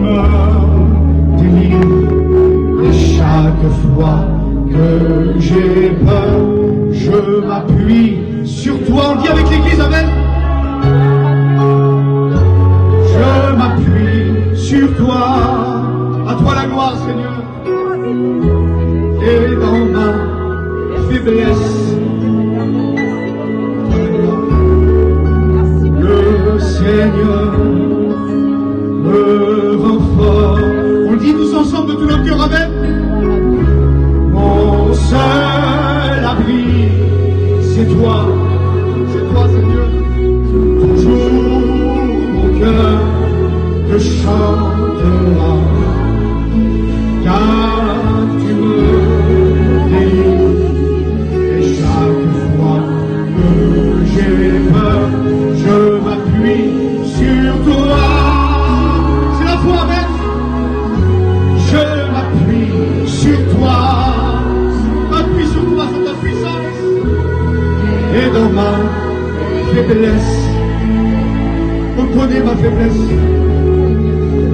me délivres. Et chaque fois que j'ai peur, je m'appuie sur toi. On dit avec l'église, amen. Je m'appuie sur toi. À toi la gloire, Seigneur. Et dans ma faiblesse, le Seigneur me rend fort. On le dit tous ensemble de tout notre cœur, amen. Mon seul abri, c'est toi, Seigneur. Toujours mon cœur te chantera, car tu me délivres. Et chaque fois que j'ai peur, je m'appuie sur toi. C'est la foi, amen. Je m'appuie sur toi. M'appuie sur toi, sur ta puissance. Et dans ma faiblesse, reprenez ma faiblesse.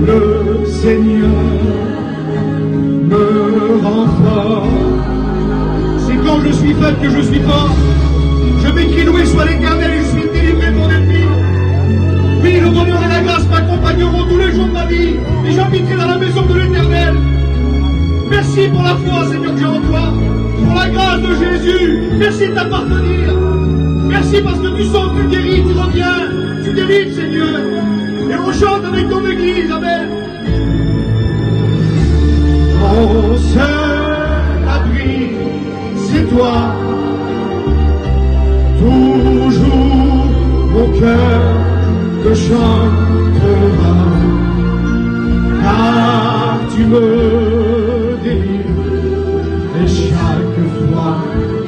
Le Seigneur me rend fort. C'est quand je suis faible que je suis fort. Je m'écris loué soit l'Éternel et je suis délivré de mon ennemi. Oui, le bonheur et la grâce m'accompagneront tous les jours de ma vie et j'habiterai dans la maison de l'Éternel. Merci pour la foi, Seigneur, que j'ai en toi, pour la grâce de Jésus. Merci de t'appartenir. Merci parce que tu sauves, tu guéris, tu reviens, tu délivres, Seigneur. Et on chante avec ton église, amen. Mon seul abri, c'est toi. Toujours mon cœur te chantera, car tu me délivres. Et chaque fois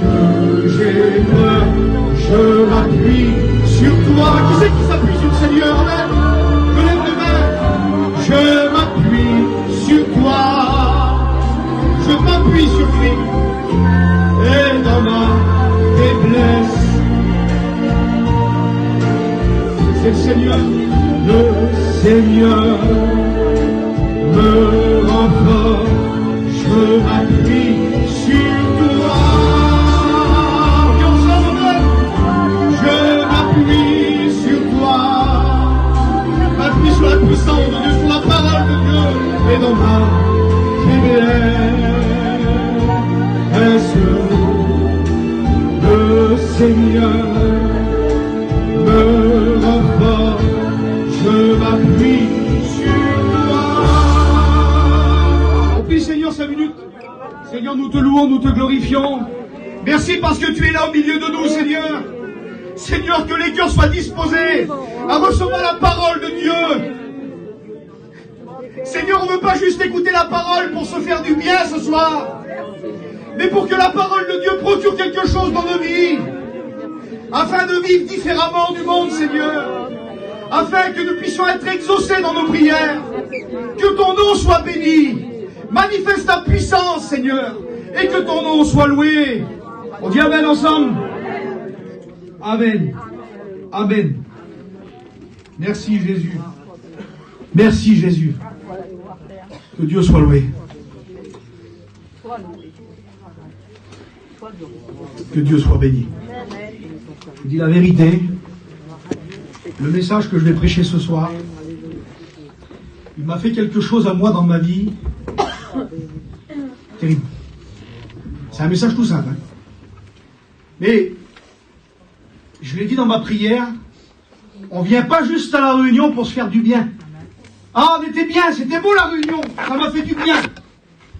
que j'ai peur, je m'appuie sur toi. Qui c'est qui s'appuie sur le Seigneur, amen? Je lève les mains. Je m'appuie sur toi. Je m'appuie sur lui. Et dans ma faiblesse, c'est le Seigneur me rend fort. Je m'appuie sur toi. Et ensemble, je m'appuie sur toi. Je m'appuie sur la puissance de Dieu, sur la parole de Dieu. Et dans ma faiblesse, le Seigneur me rend fort. Je m'appuie sur toi. On prie, Seigneur, 5 minutes. Seigneur, nous te louons, nous te glorifions. Merci parce que tu es là au milieu de nous, Seigneur. Seigneur, que les cœurs soient disposés à recevoir la parole de Dieu. Seigneur, on ne veut pas juste écouter la parole pour se faire du bien ce soir, mais pour que la parole de Dieu procure quelque chose dans nos vies, afin de vivre différemment du monde, Seigneur, afin que nous puissions être exaucés dans nos prières, que ton nom soit béni, manifeste ta puissance, Seigneur, et que ton nom soit loué. On dit amen ensemble. Amen. Amen. Merci Jésus. Merci Jésus. Que Dieu soit loué. Que Dieu soit béni. Je vous dis la vérité. Le message que je vais prêcher ce soir, il m'a fait quelque chose à moi dans ma vie. Terrible. C'est un message tout simple. Hein. Mais, je l'ai dit dans ma prière, on ne vient pas juste à la réunion pour se faire du bien. Ah, on était bien, c'était beau la réunion, ça m'a fait du bien.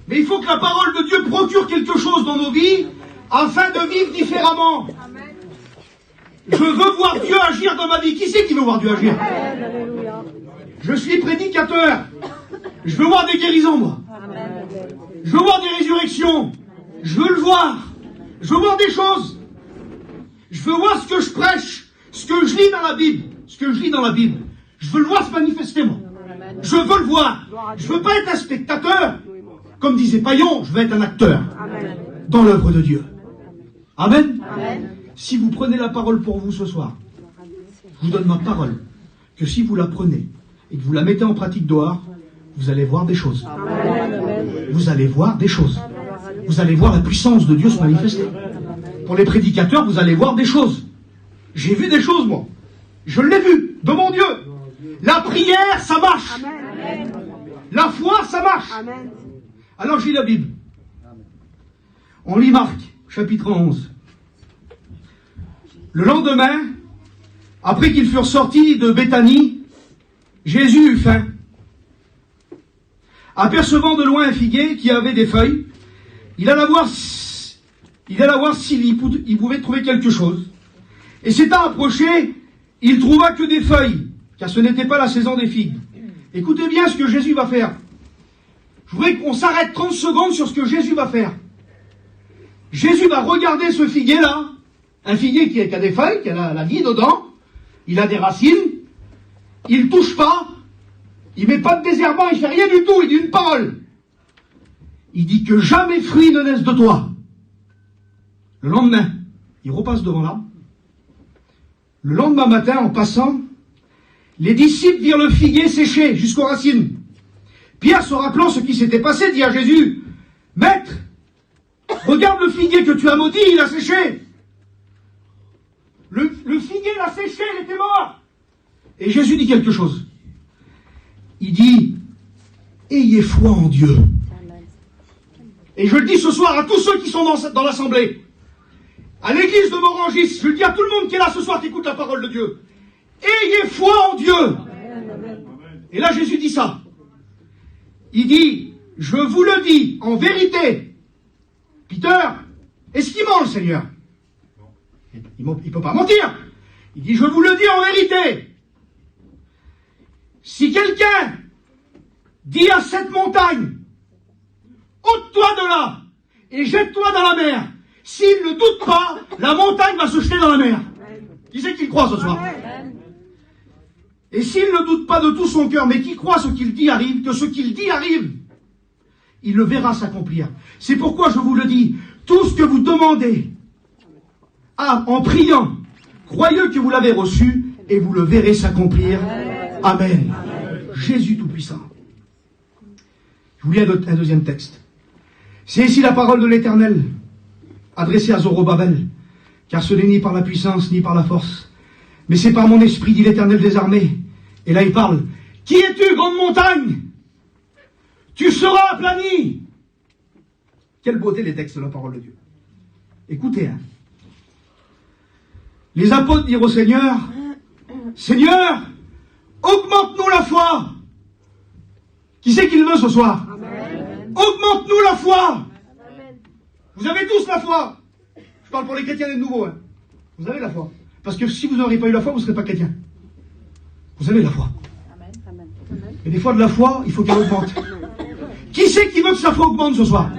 Mais il faut que la parole de Dieu procure quelque chose dans nos vies, afin de vivre différemment. Je veux voir Dieu agir dans ma vie. Qui c'est qui veut voir Dieu agir? Je suis prédicateur. Je veux voir des guérisons, moi. Je veux voir des résurrections. Je veux le voir. Je veux voir des choses. Je veux voir ce que je prêche, ce que je lis dans la Bible. Ce que je lis dans la Bible. Je veux le voir se manifester, moi. Je veux le voir. Je veux pas être un spectateur. Comme disait Paillon, je veux être un acteur dans l'œuvre de Dieu. Amen. Amen. Si vous prenez la parole pour vous ce soir, je vous donne ma parole, que si vous la prenez et que vous la mettez en pratique dehors, vous allez voir des choses. Amen. Vous allez voir des choses. Vous allez voir la puissance de Dieu se manifester. Pour les prédicateurs, vous allez voir des choses. J'ai vu des choses, moi. Je l'ai vu, de mon Dieu. La prière, ça marche. Amen. La foi, ça marche. Amen. Alors, je lis la Bible. On lit Marc, chapitre 11. Le lendemain, après qu'ils furent sortis de Béthanie, Jésus eut faim. Apercevant de loin un figuier qui avait des feuilles, il alla voir s'il pouvait trouver quelque chose. Et s'étant approché, il trouva que des feuilles, car ce n'était pas la saison des figues. Écoutez bien ce que Jésus va faire. Je voudrais qu'on s'arrête 30 secondes sur ce que Jésus va faire. Jésus va regarder ce figuier-là, un figuier qui a des feuilles, qui a la vie dedans, il a des racines, il ne touche pas, il met pas de désherbant, il fait rien du tout, il dit une parole. Il dit que jamais fruit ne naisse de toi. Le lendemain, il repasse devant là. Le lendemain matin, en passant, les disciples virent le figuier séché jusqu'aux racines. Pierre, se rappelant ce qui s'était passé, dit à Jésus, « Maître, regarde le figuier que tu as maudit, il a séché. » Le figuier l'a séché, il était mort. Et Jésus dit quelque chose. Il dit, ayez foi en Dieu. Et je le dis ce soir à tous ceux qui sont dans l'assemblée, à l'église de Morangis, je le dis à tout le monde qui est là ce soir, qui écoute la parole de Dieu. Ayez foi en Dieu. Et là Jésus dit ça. Il dit, je vous le dis en vérité. Peter, est-ce qu'il ment le Seigneur? Il ne peut pas mentir. Il dit, je vous le dis en vérité. Si quelqu'un dit à cette montagne, ôte-toi de là et jette-toi dans la mer, s'il ne doute pas, la montagne va se jeter dans la mer. Qui c'est qui croit ce soir? Et s'il ne doute pas de tout son cœur, mais qui croit ce qu'il dit arrive, que ce qu'il dit arrive, il le verra s'accomplir. C'est pourquoi je vous le dis, tout ce que vous demandez en priant, croyez que vous l'avez reçu et vous le verrez s'accomplir. Amen. Jésus Tout-Puissant. Je vous lis un deuxième texte. C'est ici la parole de l'Éternel, adressée à Zorobabel, car ce n'est ni par la puissance, ni par la force, mais c'est par mon esprit, dit l'Éternel des armées. Et là il parle. Qui es-tu, grande montagne? Tu seras aplani. Quelle beauté les textes de la parole de Dieu. Écoutez, hein. Les apôtres dirent au Seigneur, Seigneur, augmente-nous la foi. Qui c'est qui le veut ce soir? Amen. Augmente-nous la foi. Amen. Vous avez tous la foi. Je parle pour les chrétiens des nouveaux. Hein. Vous avez la foi. Parce que si vous n'auriez pas eu la foi, vous ne serez pas chrétien. Vous avez la foi. Amen. Et des fois de la foi, il faut qu'elle augmente. Qui c'est qui veut que sa foi augmente ce soir?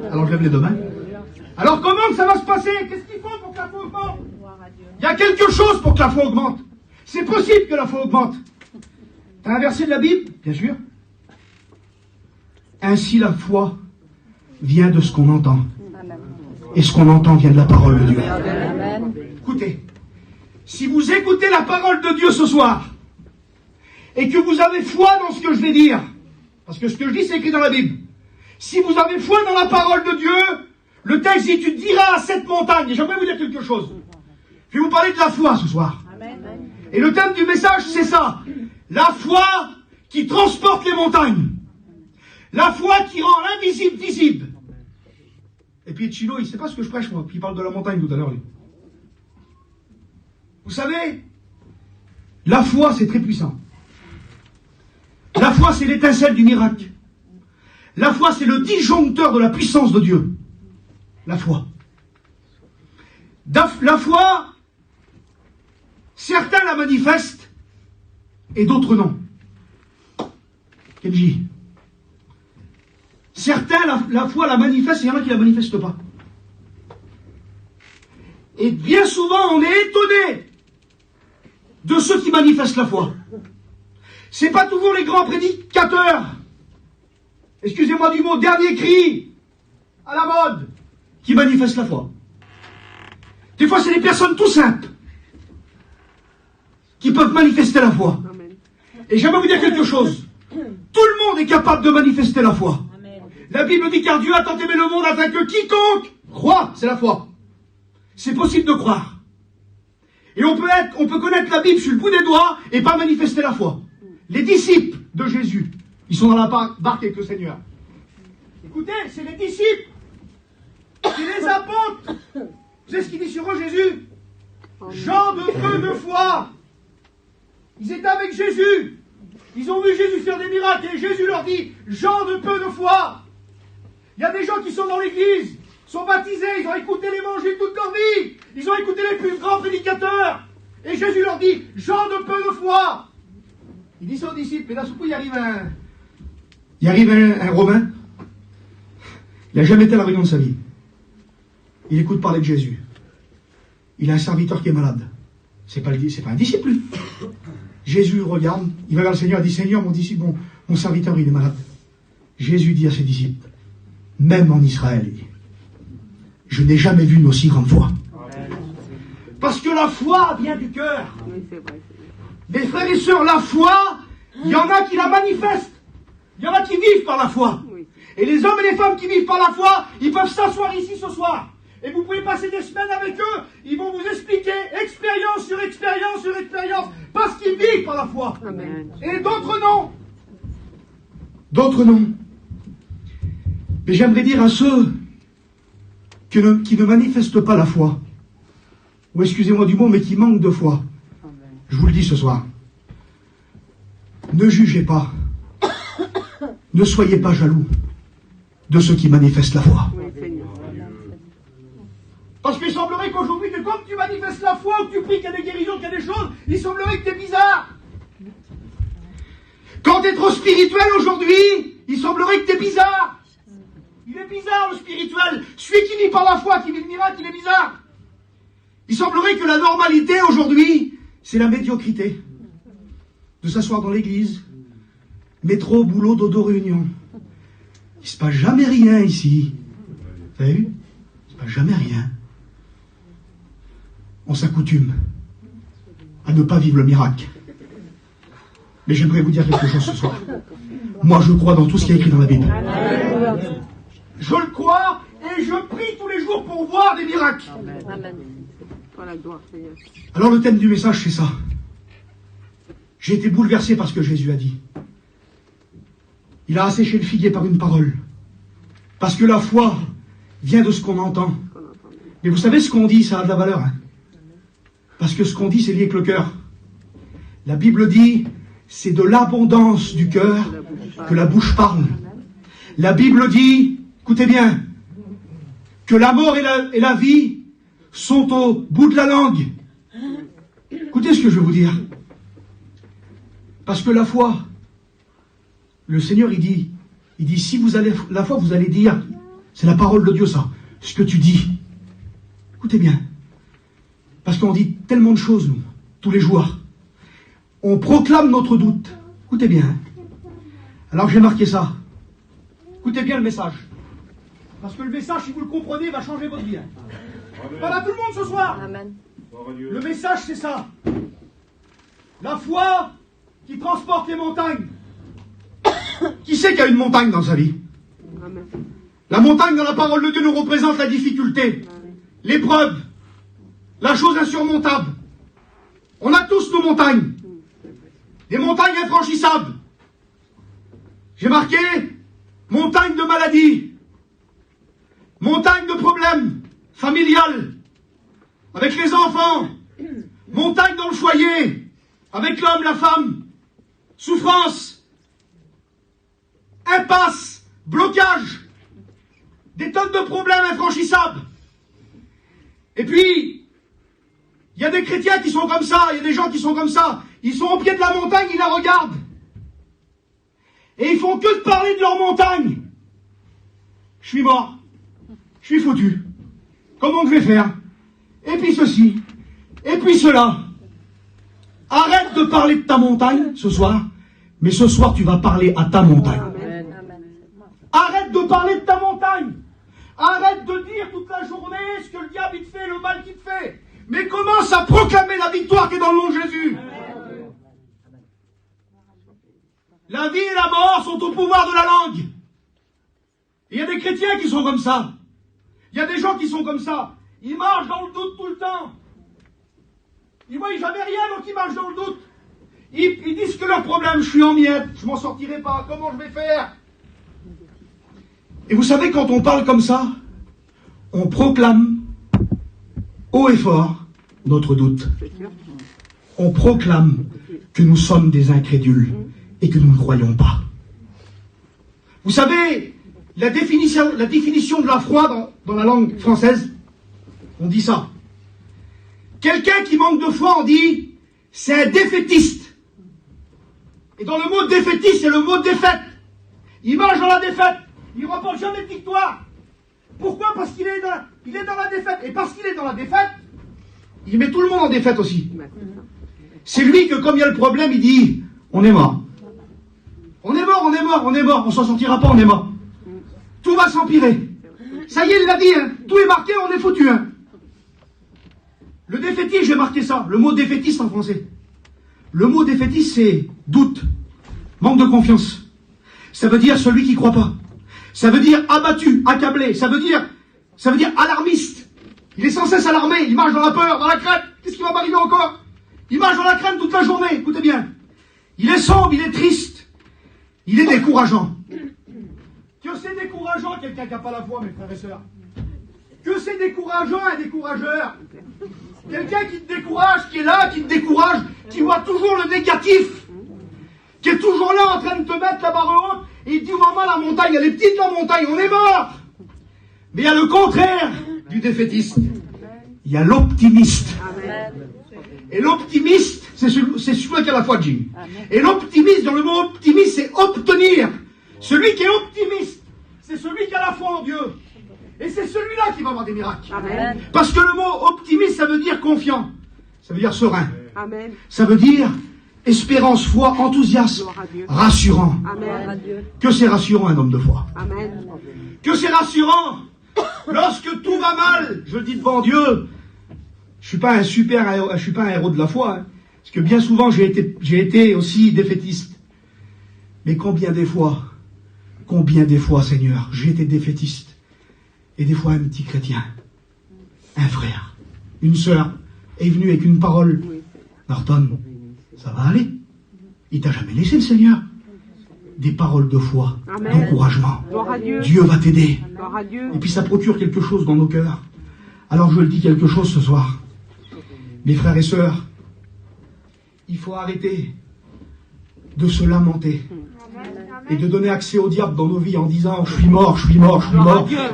Alors je lève les deux mains. Alors comment que ça va se passer? Qu'est-ce qu'il faut pour que la foi augmente? Il y a quelque chose pour que la foi augmente. C'est possible que la foi augmente. T'as un verset de la Bible? Bien sûr. Ainsi la foi vient de ce qu'on entend. Et ce qu'on entend vient de la parole de Dieu. Écoutez, si vous écoutez la parole de Dieu ce soir, et que vous avez foi dans ce que je vais dire, parce que ce que je dis c'est écrit dans la Bible, si vous avez foi dans la parole de Dieu, le texte dit, tu diras à cette montagne, et j'aimerais vous dire quelque chose. Je vais vous parler de la foi ce soir. Et le thème du message, c'est ça. La foi qui transporte les montagnes. La foi qui rend l'invisible visible. Et puis Chino, il ne sait pas ce que je prêche, moi. Puis il parle de la montagne tout à l'heure, lui. Vous savez, la foi, c'est très puissant. La foi, c'est l'étincelle du miracle. La foi, c'est le disjoncteur de la puissance de Dieu. La foi. La foi, certains la manifestent et d'autres non. Kenji. Certains, la foi la manifestent et il y en a qui la manifestent pas. Et bien souvent, on est étonné de ceux qui manifestent la foi. C'est pas toujours les grands prédicateurs, excusez-moi du mot, dernier cri à la mode, qui manifestent la foi. Des fois, c'est des personnes tout simples qui peuvent manifester la foi. Et j'aimerais vous dire quelque chose. Tout le monde est capable de manifester la foi. Amen. La Bible dit car Dieu a tant aimé le monde afin que quiconque croit, c'est la foi. C'est possible de croire. Et on peut connaître la Bible sur le bout des doigts et pas manifester la foi. Les disciples de Jésus, ils sont dans la barque avec le Seigneur. Écoutez, c'est les disciples. C'est les apôtres. Vous savez ce qu'il dit sur eux, Jésus? Gens de peu de foi. Ils étaient avec Jésus. Ils ont vu Jésus faire des miracles et Jésus leur dit, gens de peu de foi. Il y a des gens qui sont dans l'église, sont baptisés, ils ont écouté l'évangile toute leur vie. Ils ont écouté les plus grands prédicateurs. Et Jésus leur dit, gens de peu de foi. Il dit ça aux disciples, et d'un coup il arrive un Romain. Il n'a jamais été à la réunion de sa vie. Il écoute parler de Jésus. Il a un serviteur qui est malade. C'est pas un disciple, lui. Jésus regarde, il va vers le Seigneur et dit, Seigneur, mon disciple, mon serviteur, il est malade. Jésus dit à ses disciples, même en Israël, il dit, je n'ai jamais vu une aussi grande foi. Parce que la foi vient du cœur. Mes frères et sœurs, la foi, il y en a qui la manifestent. Il y en a qui vivent par la foi. Et les hommes et les femmes qui vivent par la foi, ils peuvent s'asseoir ici ce soir. Et vous pouvez passer des semaines avec eux. Ils vont vous expliquer expérience sur expérience sur expérience. Parce qu'ils vivent par la foi. Amen. Et d'autres non. D'autres non. Mais j'aimerais dire à ceux qui ne manifestent pas la foi, ou excusez-moi du mot, mais qui manquent de foi, je vous le dis ce soir, ne jugez pas, ne soyez pas jaloux de ceux qui manifestent la foi. Parce qu'il semblerait qu'aujourd'hui, que comme tu manifestes la foi, ou que tu pries qu'il y a des guérisons, qu'il y a des choses, il semblerait que tu es bizarre. Quand tu es trop spirituel aujourd'hui, il semblerait que tu es bizarre. Il est bizarre le spirituel. Celui qui vit par la foi, qui vit le miracle, il est bizarre. Il semblerait que la normalité aujourd'hui, c'est la médiocrité. De s'asseoir dans l'église, métro, boulot, dodo, réunion. Il ne se passe jamais rien ici. Vous avez vu? Il ne se passe jamais rien. On s'accoutume à ne pas vivre le miracle. Mais j'aimerais vous dire quelque chose ce soir. Moi, je crois dans tout ce qui est écrit dans la Bible. Je le crois et je prie tous les jours pour voir des miracles. Amen. Alors le thème du message, c'est ça. J'ai été bouleversé par ce que Jésus a dit. Il a asséché le figuier par une parole. Parce que la foi vient de ce qu'on entend. Mais vous savez, ce qu'on dit, ça a de la valeur. Hein? Parce que ce qu'on dit, c'est lié avec le cœur. La Bible dit, c'est de l'abondance du cœur que la bouche parle. La Bible dit, écoutez bien, que la mort et la vie sont au bout de la langue. Écoutez ce que je vais vous dire. Parce que la foi, le Seigneur, il dit, si vous avez la foi, vous allez dire, c'est la parole de Dieu ça, ce que tu dis. Écoutez bien. Parce qu'on dit tellement de choses, nous, tous les jours. On proclame notre doute. Écoutez bien. Alors j'ai marqué ça. Écoutez bien le message. Parce que le message, si vous le comprenez, va changer votre vie. Voilà tout le monde ce soir. Amen. Le message, c'est ça. La foi qui transporte les montagnes. Qui sait qu'il y a une montagne dans sa vie? Amen. La montagne dans la parole de Dieu nous représente la difficulté, l'épreuve, la chose insurmontable. On a tous nos montagnes. Des montagnes infranchissables. J'ai marqué montagne de maladie, montagne de problèmes familiales, avec les enfants, montagne dans le foyer, avec l'homme, la femme, souffrance, impasse, blocage, des tonnes de problèmes infranchissables. Et puis, il y a des chrétiens qui sont comme ça, il y a des gens qui sont comme ça. Ils sont au pied de la montagne, ils la regardent. Et ils font que de parler de leur montagne. Je suis mort. Je suis foutu. Comment je vais faire? Et puis ceci. Et puis cela. Arrête de parler de ta montagne ce soir. Mais ce soir, tu vas parler à ta montagne. Amen. Arrête de parler de ta montagne. Arrête de dire toute la journée ce que le diable il te fait, le mal qu'il te fait. Mais commence à proclamer la victoire qui est dans le nom de Jésus. La vie et la mort sont au pouvoir de la langue. Et il y a des chrétiens qui sont comme ça. Il y a des gens qui sont comme ça. Ils marchent dans le doute tout le temps. Ils voient jamais rien, donc ils marchent dans le doute. Ils disent que leur problème, je suis en miettes, je m'en sortirai pas, comment je vais faire? Et vous savez, quand on parle comme ça, on proclame haut et fort notre doute. On proclame que nous sommes des incrédules et que nous ne croyons pas. Vous savez, la définition de la foi dans la langue française, on dit ça. Quelqu'un qui manque de foi, on dit, c'est un défaitiste. Et dans le mot défaitiste, c'est le mot défaite. Il marche dans la défaite. Il ne remporte jamais de victoire. Pourquoi? Parce qu'il est dans la défaite. Et parce qu'il est dans la défaite, il met tout le monde en défaite aussi. C'est lui que, comme il y a le problème, il dit, on est mort. On est mort, on est mort, on est mort. On s'en sortira pas, on est mort. Tout va s'empirer. Ça y est, il l'a dit, hein. Tout est marqué, on est foutu, hein. Le défaitiste, je vais marquer ça. Le mot défaitiste en français. Le mot défaitiste, c'est doute, manque de confiance. Ça veut dire celui qui ne croit pas. Ça veut dire abattu, accablé. Ça veut dire alarmiste. Il est sans cesse alarmé. Il marche dans la peur, dans la crainte. Qu'est-ce qui va m'arriver encore? Il marche dans la crainte toute la journée. Écoutez bien. Il est sombre, il est triste. Il est décourageant. Que c'est décourageant, quelqu'un qui n'a pas la foi, mes frères et sœurs. Que c'est décourageant, un décourageur. Quelqu'un qui te décourage, qui est là, qui te décourage, qui voit toujours le négatif, qui est toujours là en train de te mettre la barre haute, et il dit, maman, la montagne, elle est petite, la montagne, on est mort. Mais il y a le contraire du défaitiste. Il y a l'optimiste. Et l'optimiste, c'est celui qui a la foi de Jim. Et l'optimiste, dans le mot optimiste, c'est obtenir. Celui qui est optimiste, c'est celui qui a la foi en Dieu. Et c'est celui-là qui va avoir des miracles. Amen. Parce que le mot optimiste, ça veut dire confiant. Ça veut dire serein. Amen. Ça veut dire espérance, foi, enthousiasme, rassurant. Amen. Que c'est rassurant un homme de foi. Amen. Que c'est rassurant lorsque tout va mal. Je le dis devant Dieu. Je suis pas un héros de la foi. Hein, parce que bien souvent, j'ai été aussi défaitiste. Mais combien des fois, Seigneur, j'ai été défaitiste. Et des fois, un petit chrétien, un frère, une sœur, est venu avec une parole. Norton, ça va aller. Il t'a jamais laissé, le Seigneur. Des paroles de foi, d'encouragement. Dieu va t'aider. Et puis ça procure quelque chose dans nos cœurs. Alors je le dis quelque chose ce soir. Mes frères et sœurs, il faut arrêter de se lamenter. Et de donner accès au diable dans nos vies en disant je suis mort.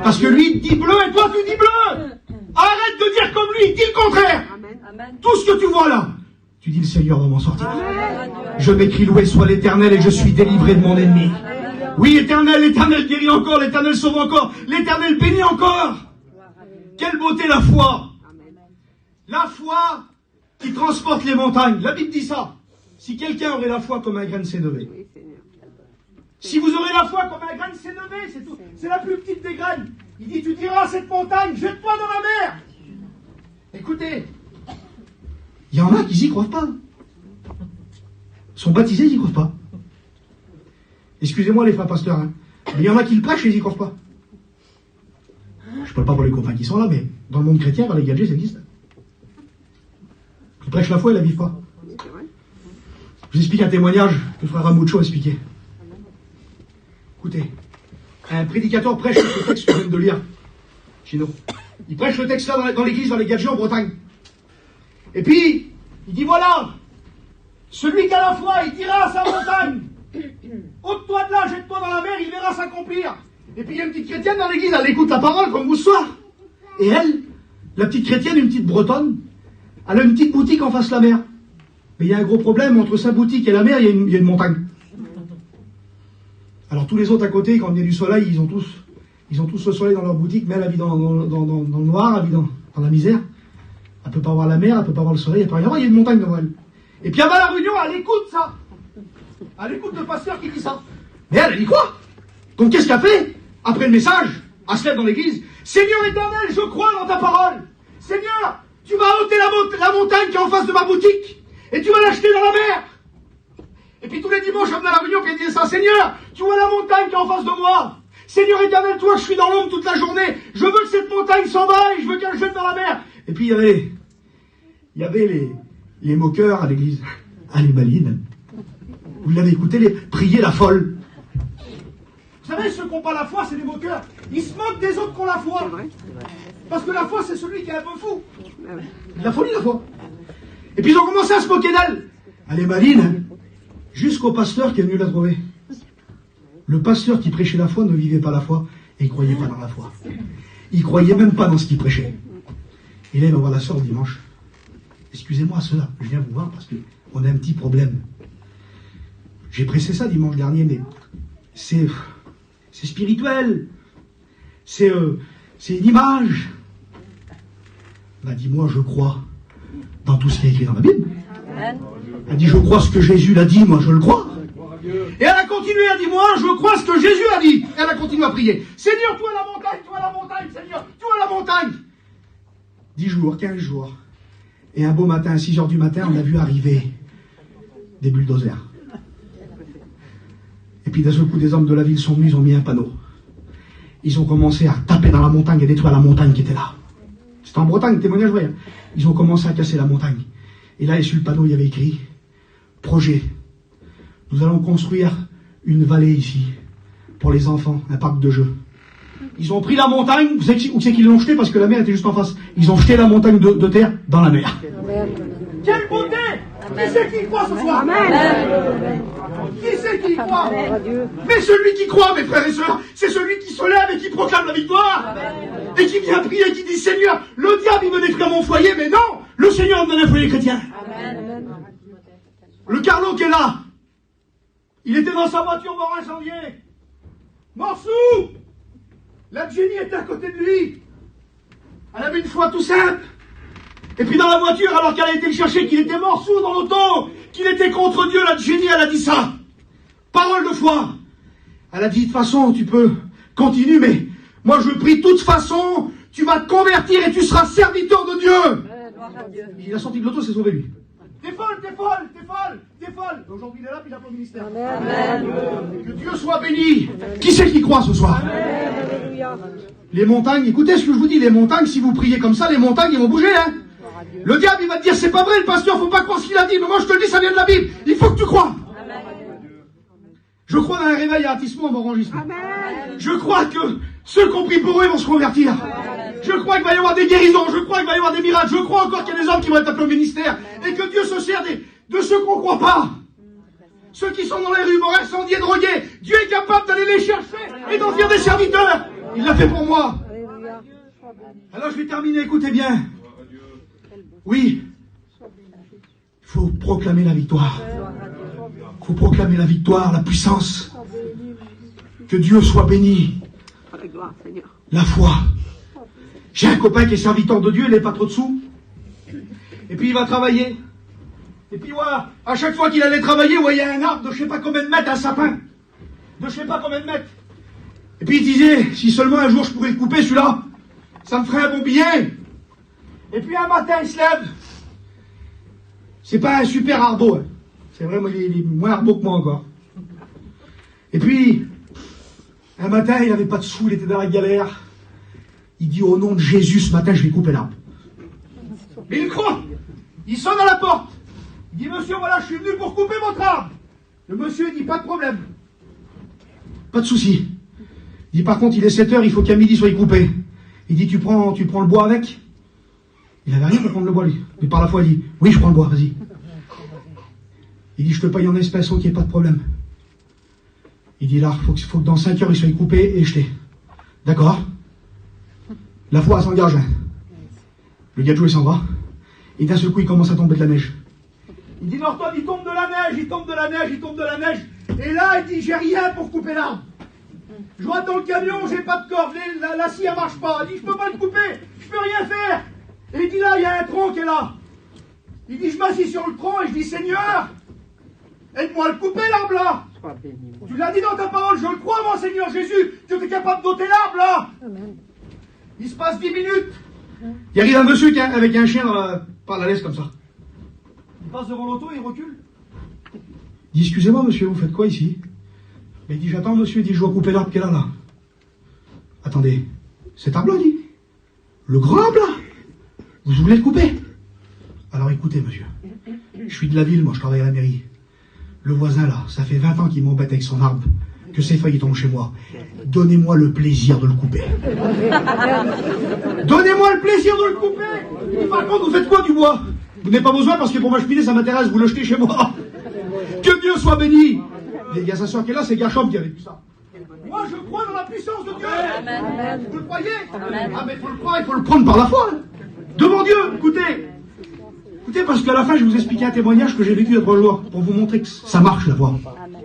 Parce que lui dit bleu et toi tu dis bleu. Arrête de dire comme lui, dis le contraire. Amen. Tout ce que tu vois là, tu dis le Seigneur va m'en sortir. Amen. Je m'écris loué soit l'Éternel et je suis délivré de mon ennemi. Oui, l'Éternel guérit encore, l'Éternel sauve encore, l'Éternel bénit encore. Quelle beauté la foi. La foi qui transporte les montagnes. La Bible dit ça. Si quelqu'un aurait la foi comme un grain de sénévé. Si vous aurez la foi comme un grain de sénévé, c'est tout. C'est la plus petite des graines. Il dit, tu diras à cette montagne, jette-toi dans la mer. Écoutez, il y en a qui n'y croient pas. Ils sont baptisés, ils n'y croient pas. Excusez-moi les frères pasteurs, hein. Mais il y en a qui le prêchent et ils n'y croient pas. Je ne parle pas pour les copains qui sont là, mais dans le monde chrétien, les gadgets, ça existe. Ils prêchent la foi et la vivent pas. Je vous explique un témoignage que le frère Ramucho a expliqué. Écoutez, un prédicateur prêche ce texte que je viens de lire chez nous. Il prêche le texte là dans l'église, dans les Gadgets en Bretagne. Et puis, il dit voilà, celui qui a la foi, il dira à sa montagne, ôte-toi de là, jette-toi dans la mer, il verra s'accomplir. Et puis il y a une petite chrétienne dans l'église, elle écoute la parole comme vous ce soir. Et elle, la petite chrétienne, une petite bretonne, elle a une petite boutique en face de la mer. Mais il y a un gros problème, entre sa boutique et la mer, il y a une montagne. Alors tous les autres à côté, quand il y a du soleil, ils ont tous le soleil dans leur boutique, mais elle habite dans le noir, elle habite dans la misère. Elle peut pas voir la mer, elle peut pas voir le soleil, elle peut rien voir, il y a une montagne devant elle. Et puis avant la réunion, elle écoute ça. Elle écoute le pasteur qui dit ça. Mais elle dit quoi? Donc qu'est-ce qu'elle fait? Après le message, elle se lève dans l'église. Seigneur éternel, je crois dans ta parole. Seigneur, tu vas ôter la montagne qui est en face de ma boutique. Et tu vas l'acheter dans la mer. Et puis tous les dimanches, je venais à la réunion, puis il disait ça, Seigneur, tu vois la montagne qui est en face de moi. Seigneur éternel, toi, je suis dans l'ombre toute la journée. Je veux que cette montagne s'en aille, je veux qu'elle jette dans la mer. Et puis il y avait les moqueurs à l'église. Ah, les malines. Vous l'avez écouté, prier la folle. Vous savez, ceux qui n'ont pas la foi, c'est les moqueurs. Ils se moquent des autres qui ont la foi. Parce que la foi, c'est celui qui est un peu fou. La folie, la foi. Et puis ils ont commencé à se moquer d'elle. Elle est maline, hein. Jusqu'au pasteur qui est venu la trouver. Le pasteur qui prêchait la foi ne vivait pas la foi et il ne croyait pas dans la foi. Il ne croyait même pas dans ce qu'il prêchait. Et là, il va voir la sœur dimanche. Excusez-moi, cela, je viens vous voir parce qu'on a un petit problème. J'ai pressé ça dimanche dernier, mais c'est spirituel. C'est une image. Elle m'a dit, moi, je crois dans tout ce qui est écrit dans la Bible. Elle a dit, je crois ce que Jésus l'a dit, moi, je le crois. Et elle a continué, elle a dit, moi, je crois ce que Jésus a dit. Et elle a continué à prier. Seigneur, toi la montagne, Seigneur, toi la montagne. 10 jours, 15 jours. Et un beau matin, à 6 heures du matin, on a vu arriver des bulldozers. Et puis d'un seul coup, des hommes de la ville sont venus, ils ont mis un panneau. Ils ont commencé à taper dans la montagne et détruire la montagne qui était là. C'était en Bretagne, témoignage vrai. Ils ont commencé à casser la montagne. Et là, sur le panneau, il y avait écrit « Projet. Nous allons construire une vallée ici, pour les enfants, un parc de jeux. » Ils ont pris la montagne, vous savez où c'est qu'ils l'ont jeté parce que la mer était juste en face. Ils ont jeté la montagne de terre dans la mer. Amen. Quelle beauté! Qui c'est qui y croit ce soir? Amen. Qui c'est qui y croit? Mais celui qui croit, mes frères et sœurs, c'est celui qui se lève et qui proclame la victoire. Amen. Et qui vient prier et qui dit Seigneur, le diable il veut détruire mon foyer, mais non, le Seigneur me donne un foyer chrétien. Amen. Le Carlo qui est là, il était dans sa voiture mort incendiée. Morsou! La Jenny était à côté de lui. Elle avait une foi tout simple. Et puis dans la voiture, alors qu'elle a été le chercher, qu'il était mort sous dans l'auto, qu'il était contre Dieu, la Jenny, elle a dit ça. Parole de foi. Elle a dit, de toute façon, tu peux continuer, mais moi je prie, de toute façon, tu vas te convertir et tu seras serviteur de Dieu. Il a sorti de l'auto, c'est sauvé lui. T'es folle, t'es folle, t'es folle, t'es folle. Aujourd'hui il est là, puis il a pas le ministère. Amen. Que Dieu soit béni. Qui c'est qui croit ce soir? Amen. Les montagnes, écoutez ce que je vous dis, les montagnes, si vous priez comme ça, les montagnes, ils vont bouger, hein. Le diable, il va te dire, c'est pas vrai, le pasteur, faut pas croire ce qu'il a dit, mais moi je te le dis, ça vient de la Bible. Il faut que tu crois. Amen. Je crois dans un réveil à Attissement, en Morangissement. Je crois que ceux qui ont pris pour eux vont se convertir. Amen. Je crois qu'il va y avoir des guérisons, je crois qu'il va y avoir des miracles, je crois encore qu'il y a des hommes qui vont être appelés au ministère, et que Dieu se sert de ceux qu'on ne croit pas. Ceux qui sont dans les rues, morts, incendiés, drogués, Dieu est capable d'aller les chercher et d'en faire des serviteurs. Il l'a fait pour moi. Alors je vais terminer, écoutez bien. Oui, il faut proclamer la victoire. Il faut proclamer la victoire, la puissance. Que Dieu soit béni. La foi. J'ai un copain qui est serviteur de Dieu, il n'est pas trop de sous. Et puis il va travailler. Et puis voilà, à chaque fois qu'il allait travailler, vous voyez un arbre de je sais pas combien de mètres, un sapin. De je sais pas combien de mètres. Et puis il disait, si seulement un jour je pourrais le couper celui-là, ça me ferait un bon billet. Et puis un matin il se lève. C'est pas un super arbre. Hein. C'est vrai, il est moins arbre que moi encore. Et puis, un matin il n'avait pas de sous, il était dans la galère. Il dit au nom de Jésus, ce matin je vais couper l'arbre. Mais il croit. Il sonne à la porte. Il dit, monsieur, voilà, je suis venu pour couper votre arbre. Le monsieur dit, pas de problème. Pas de souci. Il dit, par contre, il est 7 heures, il faut qu'à midi soit coupé. Il dit, tu prends le bois avec? Il n'avait rien pour prendre le bois, lui. Mais par la foi, il dit, oui, je prends le bois, vas-y. Il dit, je te paye en espèces, ok, pas de problème. Il dit, là, faut que dans 5 heures, il soit coupé et jeté. D'accord. La foi s'engage. Le gadjo, il s'en va. Et d'un seul coup, il commence à tomber de la neige. Il dit, Norton, il tombe de la neige, il tombe de la neige, il tombe de la neige. Et là, il dit, j'ai rien pour couper l'arbre. Je rentre dans le camion, j'ai pas de corde, la scie, elle marche pas. Il dit, je peux pas le couper, je peux rien faire. Et il dit, là, il y a un tronc qui est là. Il dit, je m'assis sur le tronc et je dis, Seigneur, aide-moi à le couper, l'arbre là. Tu l'as dit dans ta parole, je le crois, mon Seigneur Jésus, tu es capable d'ôter l'arbre là. Il se passe 10 minutes. Il arrive un monsieur avec un chien par la laisse comme ça. Il passe devant l'auto, il recule. Il Il dit, excusez-moi monsieur, vous faites quoi ici? Il dit, j'attends monsieur, il dit, je dois couper l'arbre qui est là. Attendez, cet arbre-là, dit, le grand arbre là, vous voulez le couper? Alors écoutez monsieur, je suis de la ville, moi je travaille à la mairie. Le voisin là, ça fait 20 ans qu'il m'embête avec son arbre, que ses feuilles tombent chez moi. Donnez-moi le plaisir de le couper. Donnez-moi le plaisir de le couper. Et par contre, vous faites quoi du bois? Vous n'avez pas besoin parce que pour ma cheminée ça m'intéresse, vous le jetez chez moi. Que Dieu soit béni. Il y a sa soeur qui est là, c'est Gachom qui avait tout ça. Moi je crois dans la puissance de Dieu. Amen. Vous le croyez? Amen. Ah mais il faut le croire, il faut le prendre par la foi. Devant Dieu, écoutez. Écoutez, parce qu'à la fin, je vais vous expliquer un témoignage que j'ai vécu il y a 3 jours, pour vous montrer que ça marche, la foi.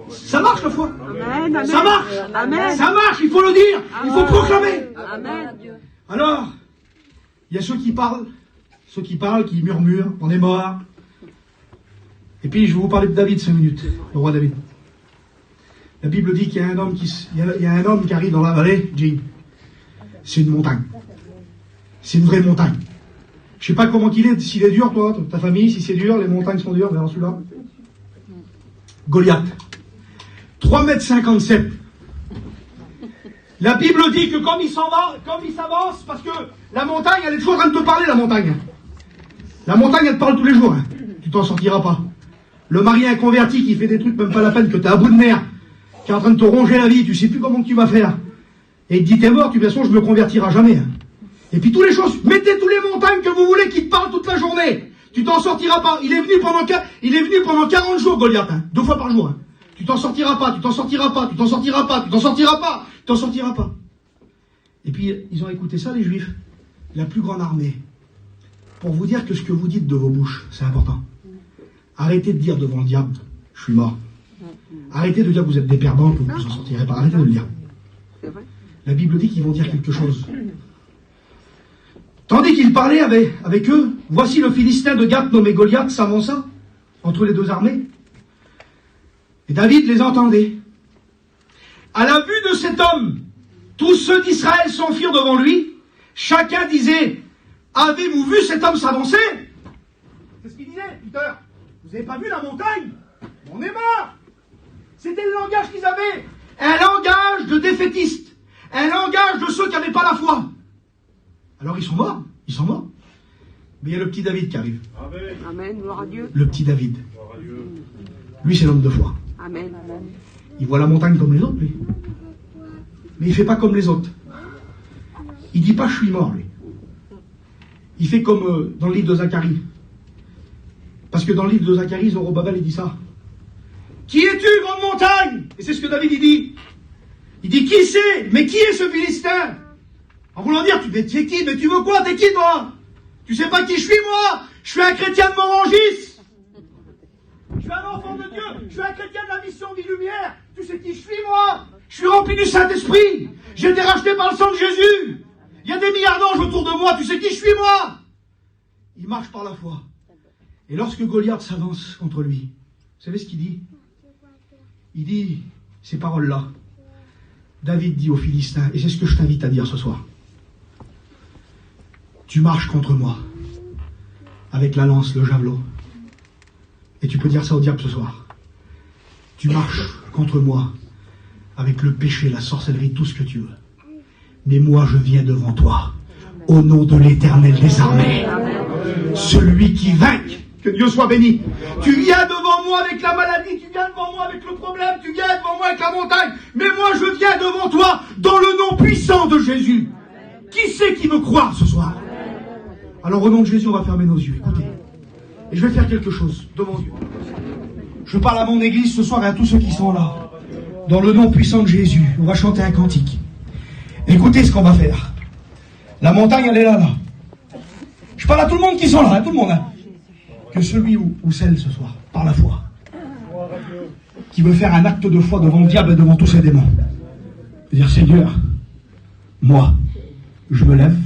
Ça marche, la foi. Amen. Ça marche. Amen. Ça marche, il faut le dire, il faut proclamer. Amen. Alors, il y a ceux qui parlent, qui murmurent, on est mort. Et puis, je vais vous parler de David 5 minutes, le roi David. La Bible dit qu'il y a un homme qui arrive dans la vallée, Jing. C'est une montagne. C'est une vraie montagne. Je sais pas comment qu'il est, s'il est dur, toi, ta famille, si c'est dur, les montagnes sont dures, vers celui-là. Goliath. 3,57 m. La Bible dit que comme il s'avance, parce que la montagne, elle est toujours en train de te parler, la montagne. La montagne, elle te parle tous les jours. Hein. Tu t'en sortiras pas. Le mari inconverti qui fait des trucs, même pas la peine, que t'es à bout de nerfs, qui est en train de te ronger la vie, tu sais plus comment tu vas faire. Et il te dit, t'es mort, de toute façon, je me convertirai jamais. Hein. Et puis toutes les choses, mettez toutes les montagnes que vous voulez qui te parlent toute la journée. Tu t'en sortiras pas. Il est venu pendant 40 jours, Goliath, hein, 2 fois par jour. Hein. Tu t'en sortiras pas, tu t'en sortiras pas, tu t'en sortiras pas, tu t'en sortiras pas, tu t'en sortiras pas. Et puis, ils ont écouté ça, les Juifs. La plus grande armée. Pour vous dire que ce que vous dites de vos bouches, c'est important. Arrêtez de dire devant le diable, je suis mort. Arrêtez de dire que vous êtes des perdants, que vous ne vous en sortirez pas. Arrêtez de le dire. La Bible dit qu'ils vont dire quelque chose. Tandis qu'il parlait avec eux, voici le Philistin de Gath nommé Goliath s'avança entre les 2 armées. Et David les entendait. À la vue de cet homme, tous ceux d'Israël s'enfuirent devant lui. Chacun disait, avez-vous vu cet homme s'avancer? C'est ce qu'il disait, Peter. Vous n'avez pas vu la montagne? On est mort. C'était le langage qu'ils avaient. Un langage de défaitistes. Un langage de ceux qui n'avaient pas la foi. Alors ils sont morts. Mais il y a le petit David qui arrive. Amen, gloire à Dieu. Le petit David. Lui, c'est l'homme de foi. Amen. Il voit la montagne comme les autres, lui. Mais il ne fait pas comme les autres. Il ne dit pas je suis mort, lui. Il fait comme dans le livre de Zacharie. Parce que dans le livre de Zacharie, Zorobabel, il dit ça. Qui es-tu, grande montagne? Et c'est ce que David, il dit. Il dit, qui c'est? Mais qui est ce Philistin? En voulant dire, tu es qui? Mais tu veux quoi? T'es qui, toi? Tu sais pas qui je suis, moi? Je suis un chrétien de Morangis. Je suis un enfant de Dieu. Je suis un chrétien de la mission Vie Lumière. Tu sais qui je suis, moi? Je suis rempli du Saint-Esprit. J'ai été racheté par le sang de Jésus. Il y a des milliards d'anges autour de moi. Tu sais qui je suis, moi? Il marche par la foi. Et lorsque Goliath s'avance contre lui, vous savez ce qu'il dit? Il dit ces paroles-là. David dit aux Philistins, et c'est ce que je t'invite à dire ce soir. Tu marches contre moi avec la lance, le javelot. Et tu peux dire ça au diable ce soir. Tu marches contre moi avec le péché, la sorcellerie, tout ce que tu veux. Mais moi je viens devant toi au nom de l'Éternel des armées. Celui qui vainque. Que Dieu soit béni. Tu viens devant moi avec la maladie, tu viens devant moi avec le problème, tu viens devant moi avec la montagne. Mais moi je viens devant toi dans le nom puissant de Jésus. Qui c'est qui veut croire ce soir? Alors au nom de Jésus, on va fermer nos yeux. Écoutez. Et je vais faire quelque chose devant Dieu. Je parle à mon église ce soir et à tous ceux qui sont là. Dans le nom puissant de Jésus, on va chanter un cantique. Écoutez ce qu'on va faire. La montagne, elle est là. Je parle à tout le monde qui sont là, à tout le monde. Hein. Que celui ou celle ce soir, par la foi, qui veut faire un acte de foi devant le diable et devant tous ses démons. Dire, Seigneur, moi, je me lève,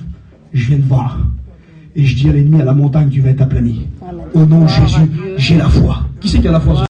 je viens devant là. Et je dis à l'ennemi, à la montagne, tu vas être aplani. Au nom de Jésus, j'ai la foi. Qui c'est qui a la foi?